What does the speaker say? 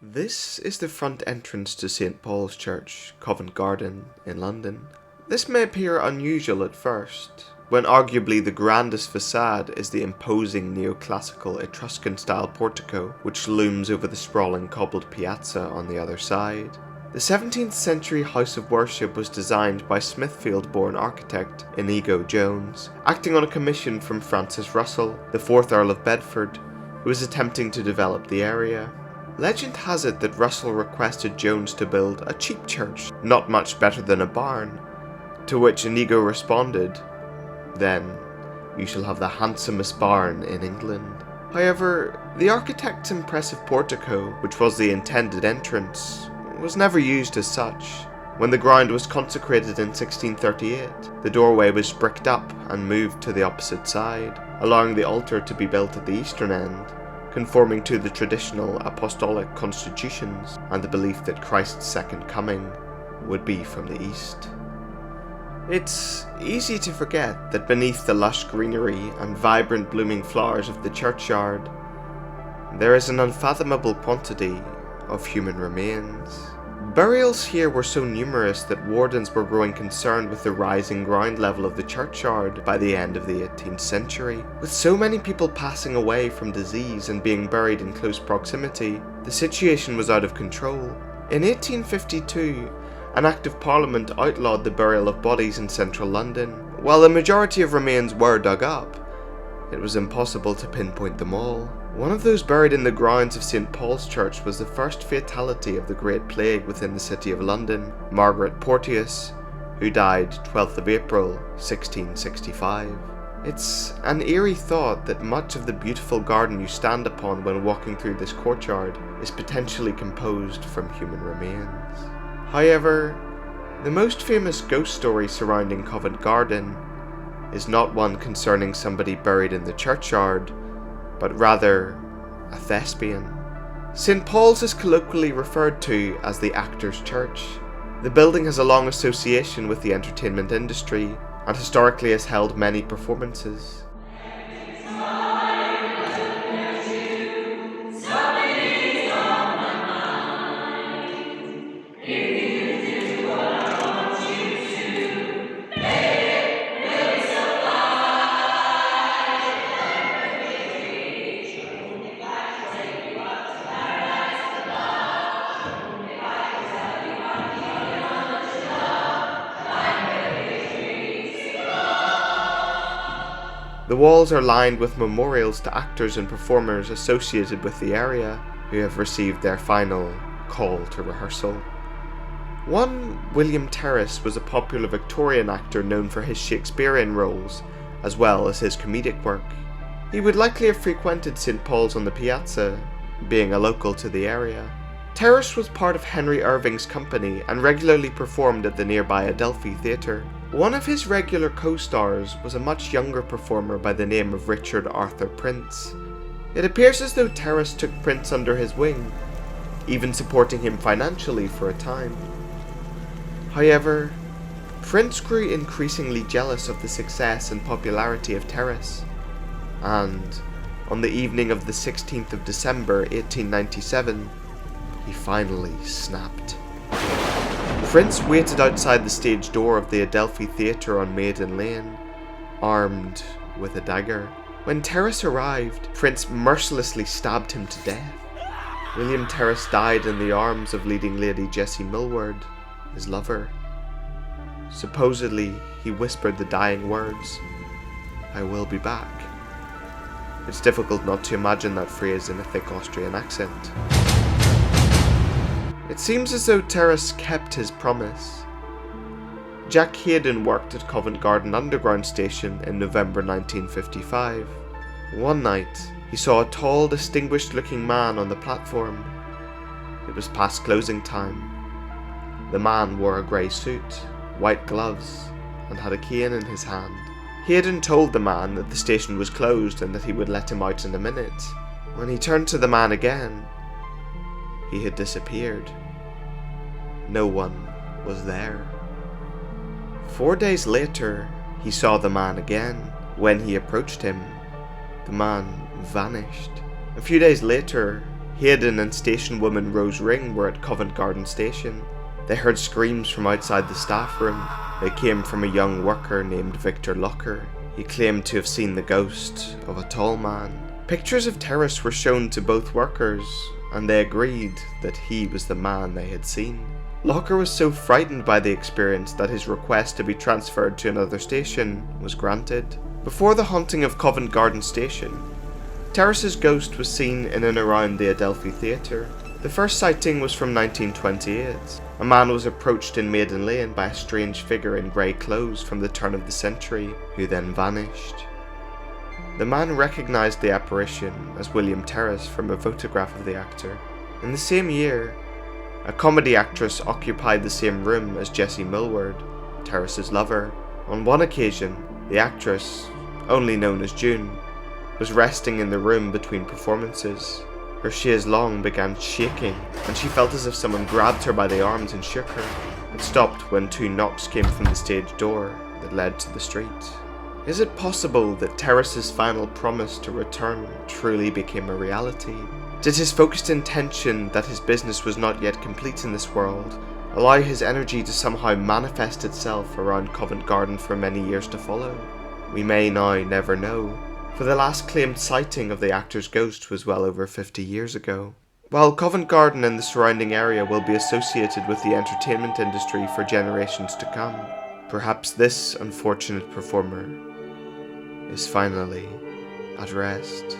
This is the front entrance to St. Paul's Church, Covent Garden, in London. This may appear unusual at first, when arguably the grandest facade is the imposing neoclassical Etruscan-style portico which looms over the sprawling cobbled piazza on the other side. The 17th century house of worship was designed by Smithfield-born architect Inigo Jones, acting on a commission from Francis Russell, the 4th Earl of Bedford, who was attempting to develop the area. Legend has it that Russell requested Jones to build a cheap church, not much better than a barn, to which Inigo responded, "Then you shall have the handsomest barn in England." However, the architect's impressive portico, which was the intended entrance, was never used as such. When the ground was consecrated in 1638, the doorway was bricked up and moved to the opposite side, allowing the altar to be built at the eastern end, conforming to the traditional apostolic constitutions and the belief that Christ's second coming would be from the east. It's easy to forget that beneath the lush greenery and vibrant blooming flowers of the churchyard, there is an unfathomable quantity of human remains. Burials here were so numerous that wardens were growing concerned with the rising ground level of the churchyard by the end of the 18th century. With so many people passing away from disease and being buried in close proximity, the situation was out of control. In 1852, an Act of Parliament outlawed the burial of bodies in central London. While the majority of remains were dug up, it was impossible to pinpoint them all. One of those buried in the grounds of St. Paul's Church was the first fatality of the Great Plague within the City of London, Margaret Porteous, who died 12th of April 1665. It's an eerie thought that much of the beautiful garden you stand upon when walking through this courtyard is potentially composed from human remains. However, the most famous ghost story surrounding Covent Garden is not one concerning somebody buried in the churchyard, but rather a thespian. St. Paul's is colloquially referred to as the Actors' Church. The building has a long association with the entertainment industry and historically has held many performances. The walls are lined with memorials to actors and performers associated with the area who have received their final call to rehearsal. One William Terriss was a popular Victorian actor known for his Shakespearean roles as well as his comedic work. He would likely have frequented St. Paul's on the Piazza, being a local to the area. Terriss was part of Henry Irving's company and regularly performed at the nearby Adelphi Theatre. One of his regular co-stars was a much younger performer by the name of Richard Arthur Prince. It appears as though Terriss took Prince under his wing, even supporting him financially for a time. However, Prince grew increasingly jealous of the success and popularity of Terriss, and on the evening of the 16th of December 1897, he finally snapped. Prince waited outside the stage door of the Adelphi Theatre on Maiden Lane, armed with a dagger. When Terriss arrived, Prince mercilessly stabbed him to death. William Terriss died in the arms of leading lady Jessie Millward, his lover. Supposedly, he whispered the dying words, "I will be back." It's difficult not to imagine that phrase in a thick Austrian accent. It seems as though Terriss kept his promise. Jack Hayden worked at Covent Garden Underground Station in November 1955. One night, he saw a tall, distinguished-looking man on the platform. It was past closing time. The man wore a grey suit, white gloves, and had a cane in his hand. Hayden told the man that the station was closed and that he would let him out in a minute. When he turned to the man again, he had disappeared. No one was there. 4 days later, he saw the man again. When he approached him, the man vanished. A few days later, Hayden and station woman Rose Ring were at Covent Garden station. They heard screams from outside the staff room. They came from a young worker named Victor Locker. He claimed to have seen the ghost of a tall man. Pictures of Terriss were shown to both workers, and they agreed that he was the man they had seen. Locker was so frightened by the experience that his request to be transferred to another station was granted. Before the haunting of Covent Garden station, Terriss's ghost was seen in and around the Adelphi Theatre. The first sighting was from 1928. A man was approached in Maiden Lane by a strange figure in grey clothes from the turn of the century, who then vanished. The man recognised the apparition as William Terriss from a photograph of the actor. In the same year, a comedy actress occupied the same room as Jessie Millward, Terriss's lover. On one occasion, the actress, only known as June, was resting in the room between performances. Her chaise longue began shaking, and she felt as if someone grabbed her by the arms and shook her. It stopped when 2 knocks came from the stage door that led to the street. Is it possible that Terriss's final promise to return truly became a reality? Did his focused intention that his business was not yet complete in this world allow his energy to somehow manifest itself around Covent Garden for many years to follow? We may now never know, for the last claimed sighting of the actor's ghost was well over 50 years ago. While Covent Garden and the surrounding area will be associated with the entertainment industry for generations to come, perhaps this unfortunate performer is finally at rest.